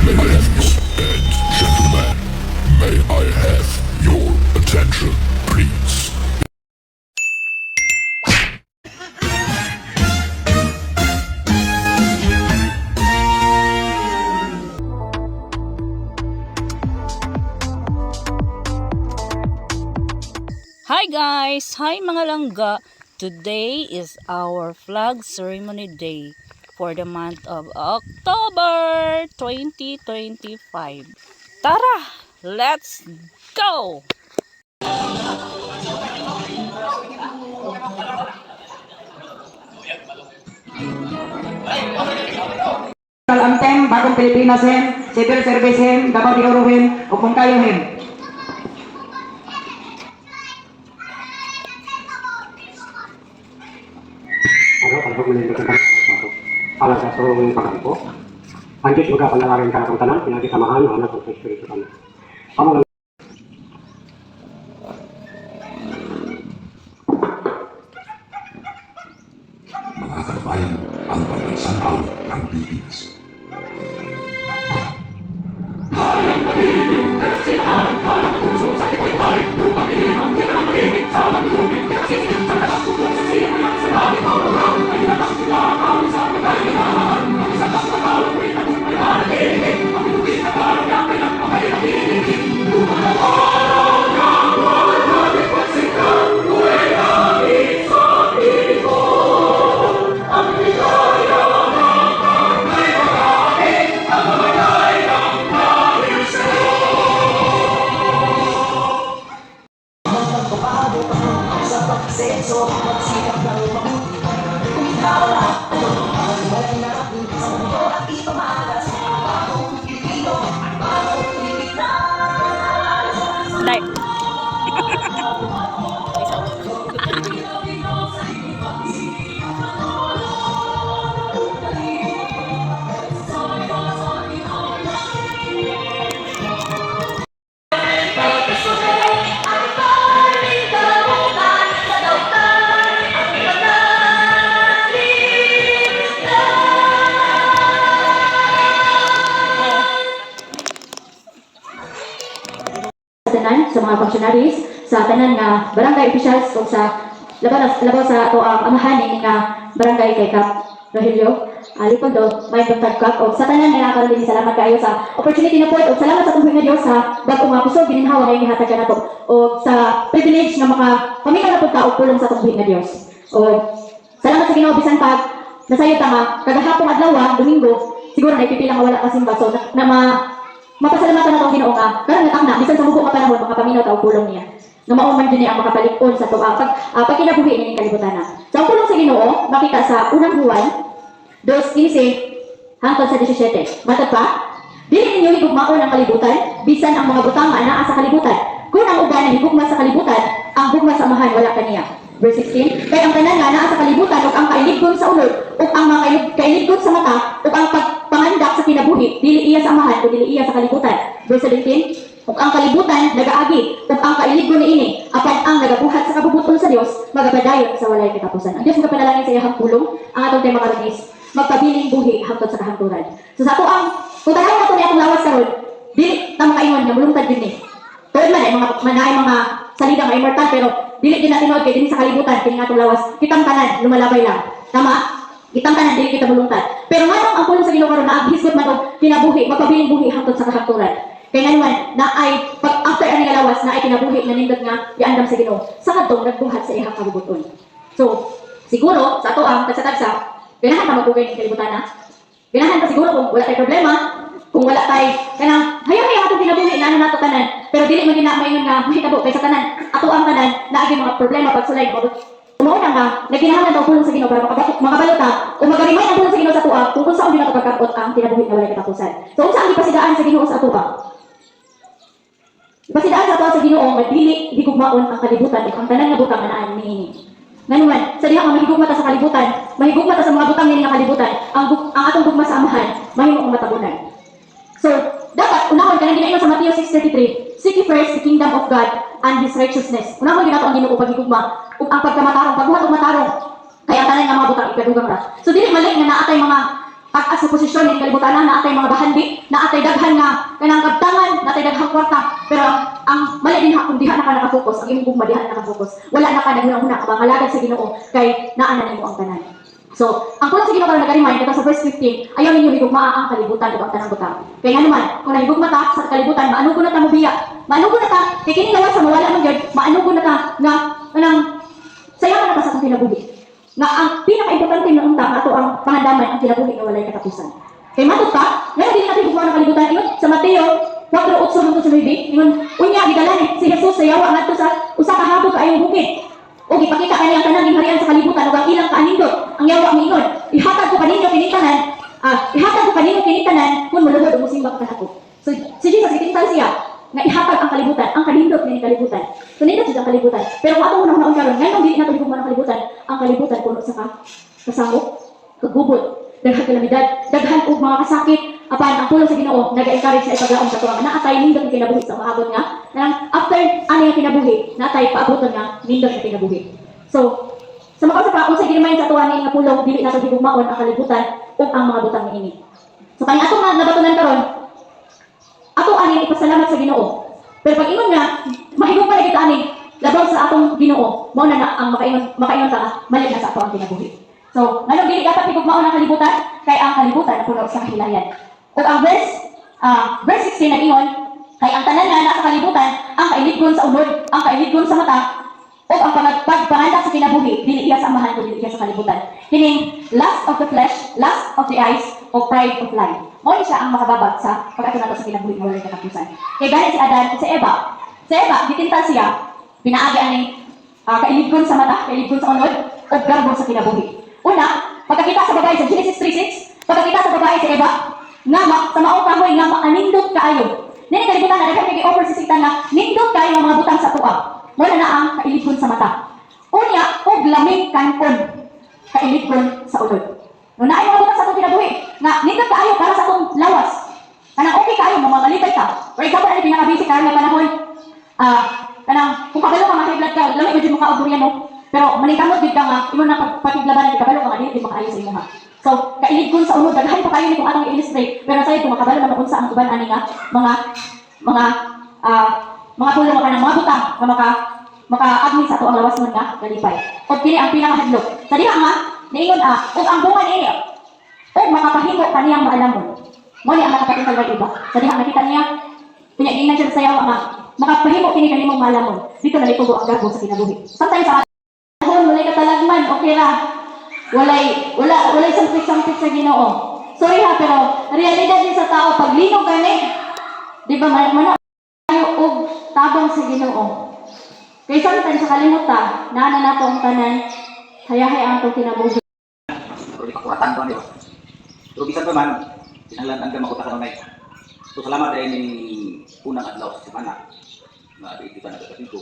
Ladies and gentlemen, may I have your attention, please? Hi guys! Hi mga langga! Today is our flag ceremony day for the month of October 2025. Tara! Let's go! Anthem, Bagong Pilipinas Hymn, Civil Service Hymn, Davao de Oro Hymn, o Pungkayo Hymn. Kalau menindakan satu alat dasar ng pagkampo. Ang Diyos magkapanalangin ka ng tanan, pinagkisamahan ng anak ng Espiritu Santo. Amo Mga kababayan, ang pagkansang awit ng Pilipinas. Sa mga functionaries, sa tanan nga barangay officials o sa labaw sa ato ang amahan ni nga barangay kay Kap Rogelio alipod do may pagkak o sa tanan nga nakaroon din salamat kayo sa opportunity na po o salamat sa tumbuhin nga Dios sa bag-o nga kusog gininhawa nga gihatag kanato o sa privilege nga maka pamilya na pud ta og pulong sa tumbuhin nga Dios. O salamat sa Ginoo bisan pag nasayo ta nga kagahapon adlaw Domingo siguro na ipipila nga wala ka simba so mapasalamatan na itong Ginoo nga karon nga tangna bisan sa mubo nga panahon makapaminaw ta og pulong niya nga mauman din niya ang makapalig-on sa tuwa pag kinabuhi ni kalibutan na. So ang pulong sa Ginoo makita sa unang Juan 2:15 hangtod sa 17. Matod pa, dili ninyo higugmaon ang kalibutan bisan ang mga butang nga anaa sa kalibutan. Kung ang uban higugma sa kalibutan, ang hugma sa amahan wala kaniya. Verse 16, kay ang tanan nga anaa sa kalibutan ug ang kailigon sa ulod ug ang mga kailigon sa mata ug ang pagpangandak sa kinabuhi dili iya sa amahan o dili iya sa kalibutan. Verse 17, ug ang kalibutan nagaagi ug ang kailigon niini apan ang nagabuhat sa kabubuton sa Dios magapadayon sa walay katapusan. Ang Dios magapanalangin sa iyang pulong ang atong tema karong magpabiling buhi hangtod sa kahangturan. So sa ato ang kung tanan nato ni atong lawas karon dili ta mga ingon nga mulungtad din ni. Tuod man ay mga manay mga salida nga immortal pero dili din natin kay din sa kalibutan kini nga atong lawas kitang tanan lumalabay lang. Tama? Kitang tanan dili kita mulungtad. Pero nganong ang pulong sa Ginoo karon naaghisgot man og kinabuhi magpabiling buhi hangtod sa kahangturan. Kaya nga naman, na ay, pag after ang lawas, na ay kinabuhi, nanindot nga, iandam sa Ginoo. Sa kadtong, nagbuhat sa ihang kabubuton. So, siguro, sa ato ang tagsa-tagsa, ganahan pa magbugay ng kalibutan na. Ganahan pa siguro kung wala tayo problema, kung wala tayo, kanang, hayo-hayo atong kinabuhi, na ano nato tanan. Pero dili man ginamayon nga, mahitabo, kaysa tanan, ato ang tanan, na agi mga problema pag sulay, umuuna nga, nagkinahangan daw pulong sa Ginoo para makabalota, o magarimay ang pulong sa Ginoo sa atua, kung saan din nato pagkakot ang kinabuhi na wala katapusan. So, kung saan ipasidaan sa Ginoo sa atua, pasidaan sa ato sa Ginoo nga dili higugmaon ang kalibutan ug ang tanan nga butang anaan niini. Nganuman, sa diha nga mahigugma ta sa kalibutan, mahigugma ta sa mga butang niini nga kalibutan, ang atong gugma sa amahan mahimo ang matabunan. So, dapat unahon kanang ginaingon sa Matthew 6:33, seek ye first the kingdom of God and His righteousness. Unahon ginato ang Ginoo paghigugma ug ang pagkamatarong, pagbuhat og matarong kay ang tanan nga mga butang ikadugang ra. So dili mali nga naatay mga at sa posisyon ng kalibutan na atay mga bahandi, na atay daghan nga kanang kabtangan, na atay daghang kwarta, pero ang mali din kung diha na ka nakafocus, ang imong gugma diha na nakafocus, wala na ka naghuna-huna ka mangalagad sa Ginoo kay naa na nimo ang tanan. So, ang kulang sa Ginoo karon nag-remind kita sa verse 15, ayaw ninyo higugmaa ang kalibutan ug ang tanang butang. Kaya nga naman, kung nahigugma ta sa kalibutan, maanugo na ta mobiya. Maanugo na ta, kay kini lawas sa mawala man gyud, maanugo na ta nga kanang sayaman na ta sa atong kinabuhi. Nga ang pinaka-importante na unta ato ang pangandaman ang kinabuhi nga walay katapusan. Kay matud ka, ngayon dili natin higugma ang kalibutan ingon sa Mateo 4:8 hangtod sa 9, ingon unya gidalan si Jesus sa yawa ngadto sa usa ka habog kaayong bukid. O gipakita kaniya ang tanang harian sa kalibutan ug ang ilang kaanindot ang yawa miingon ihatag ko kanino kini tanan ihatag ko kanino kini tanan kun molubod ug mosimba ka ako. So si Jesus gitintal siya nga ihatag ang kalibutan ang kanindot ni kalibutan. So nindot sa kalibutan. Pero kung atong unang karon ngayon dili nato higugma ang kalibutan, ang kalibutan puno sa kasangop, kagubot, daghang kalamidad, daghan og mga kasakit. Apan ang pulong sa Ginoo nag-encourage sa ipaglaom sa tuwa na atay nindot ang kinabuhi sa maabot nga nang after ani ang kinabuhi na atay paaboton nga nindot ang kinabuhi. So sa makaw sa unsay ginamayn sa tuwa ni nga pulong dili nato higugmaon ang kalibutan ug ang mga butang niini. So kaya ato nga nabatunan karon ato ani ipasalamat sa Ginoo. Pero pag ingon nga mahigugma na kita ani labaw sa atong Ginoo mao na ang makaingon ta mali na sa ato ang kinabuhi. So nganong dili dapat higugmaon ang kalibutan kay ang kalibutan na puno sa kahilayan. Ug ang verse 16 nag-ingon, kay ang tanan nga nasa kalibutan, ang kailidgon sa unod, ang kailidgon sa mata, ug ang pagpanganda sa kinabuhi, dili iya sa amahan kundi iya sa kalibutan. Kining lust of the flesh, lust of the eyes, o pride of life. Mao ni siya ang makababag sa pag-ato nato sa kinabuhi nga walay katapusan. Kay gani si Adan ug si Eva, gitintal siya, pinaagi ani kailidgon sa mata, kailidgon sa unod, ug garbo sa kinabuhi. Una, pagkakita sa babae sa Genesis 3:6, pagkakita sa babae si Eva, nga sa maong kahoy nga maanindot kaayo. Nini kalibutan na dapat nag-offer si Satan na nindot kaayo ang mga butang sa tuwa. Muna na ang kailidgon sa mata. Unya, og lamig kankon kailidgon sa ulod. No naay mga butang sa atong kinabuhi nga nindot kaayo para sa atong lawas. Kanang okay kaayo mamamalipay ka. For example, ani pinaka-basic karon nga panahon kanang kung kabalo ka makiblat ka, lamig gyud mo ka og no. Pero manikamot gid ka nga imo na pagpakiglaban ni kabalo ka nga dili makaayo sa imong ha. So, kailidgon sa unod, daghan pa kayo ni kung atong i-illustrate, pero sa'yo kung makabalo naman unsa ang uban ani nga mga pulong ka ng mga butang nga maka-admit sa ato ang lawas mo nga galipay. O kini ang pinakahadlok. Sa diha nga, niingon ug ang bunga niya, ug makapahimo kaniyang maalamon. Mo ni ang nakakatingkal ng iba. Sa diha nakita niya, pinagingnan siya sa yawa nga, makapahimo kini kanimong maalamon. Dito na litugo ang garbo sa kinabuhi. Sometimes sa aton, walay katalagman, okay ra. Walay sampit sa Ginoo. Sorry ha, pero realidad din sa tao pag linog gani, di ba man tayo og tabang sa Ginoo. Kay sometimes sa kalimutan, naana nato ang tanan, hayahay ang atong kinabuhi. Pero di pakuratan ko ano. Pero bisan pa man, sinanglan ka makuta ka nay. So salamat dahil ni unang adlaw sa semana. Na di kita nagkatito.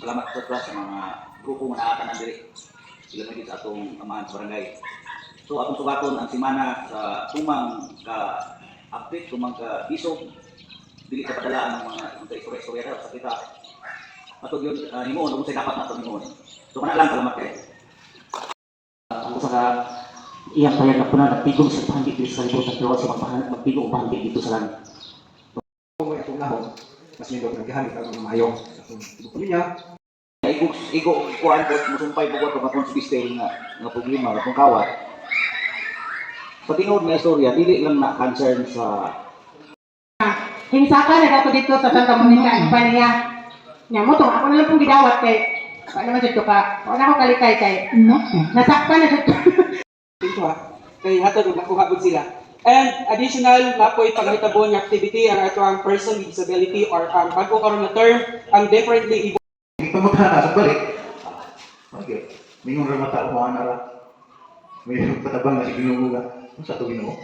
Salamat sa mga grupo nga naatanan diri. Sila lagi sa atong amahan sa barangay. So atong sugaton ang semana sa tumang ka update, tumang ka isog, dili ka padalaan ng mga istorya sa kita. Atong yun, himuon, kung sa'y dapat na itong himuon. So kana lang, salamat kayo. Ang sa iyang payag na po na nagtigong sa pahandi dito sa libutan, pero sa magtigong pahandi dito sa langit. Kung itong lahon, mas nindot naghahanap ang maayong sa itong niya. Igo kuan po musumpay po ko kapon spistel nga problema nga kawat. Sa tingod nga istorya dili lang na concern sa Hinsaka na ako dito sa Santa Monica ang niya. Nya mo to ako na lang pong gidawat kay ano man dito ka. Wala ako kalikay kay nasakpan na dito. Dito kay hatod og nakuha gud sila. And additional na po ipagahitabo nga activity ang ato ang person with disability or ang bago karon nga term ang differently Hindi pa maghana sa balik. Okay. Mingon ra mata mo ana ra. May patabang na si Ginoo nga. Ano sa to Ginoo?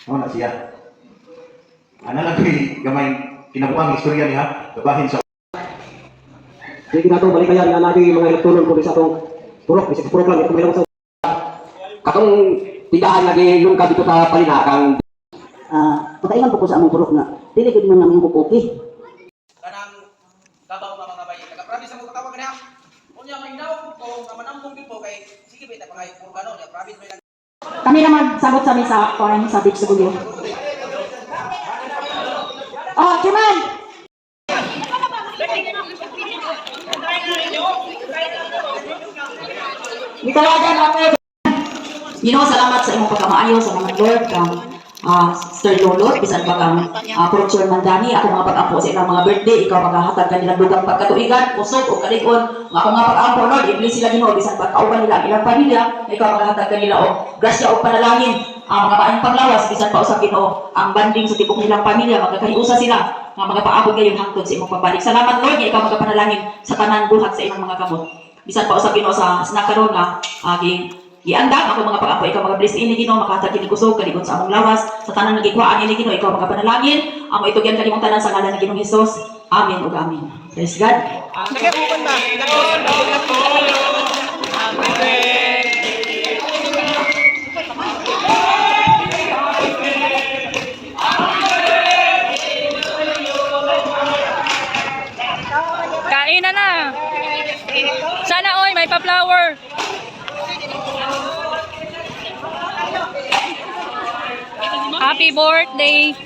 Ano na siya? Ana lang kay gamay kinabuang istorya niya, gabahin sa Sige na itong balikayan na lagi mga elektronol po sa itong purok, bisik purok lang, itong sa katong tindahan lagi yung kabito sa palina kang Pagkaingan po ko sa among purok na, dili ko naman namin kukuki. Kanang kabaw mga babae, taga-promise ang magpatawag ka niya. Kung niya may inaw, kung manambong din po kay, sige ba, pangay purgano niya, promise may Kami na magsabot sa misa kung ano sa beach sa Bugyo. Oh, Chuman! Itawagan ako. Salamat sa imong pagkamaayo sa mga Lord kang Sister Lolo, bisan pa kang Procure Mandani, ako mga pag-ampo sa ilang mga birthday, ikaw maghahatag kanilang dugang pagkatuigan, pusog o kalig-on, ako mga pag-ampo, Lord, iblis sila Ginoo, bisan pa kauban nila ang ilang pamilya, ikaw maghahatag kanila o grasya o panalangin, ang mga maayong panglawas, bisan pa usap Ginoo, ang banding sa tibok nilang pamilya, magkakahiusa sila, nga mga paabot ngayon hangtod sa imong pagbalik. Salamat Lord, nga ikaw magapanalangin sa tanan buhat sa imong mga kamot. Bisan pa usap Ginoo sa nakaroon nga, iandam ako mga pag-apo, ikaw mga bless ini Ginoo, makahatag kini kusog kaligon sa among lawas, sa tanan nagikuhaan ini Ginoo, ikaw mga panalangin, amo itugyan kanimong tanan sa ngalan ng Ginoong Hesus. Amen ug amen. Praise God. Kain na. Sana oy may pa-flower. Happy birthday!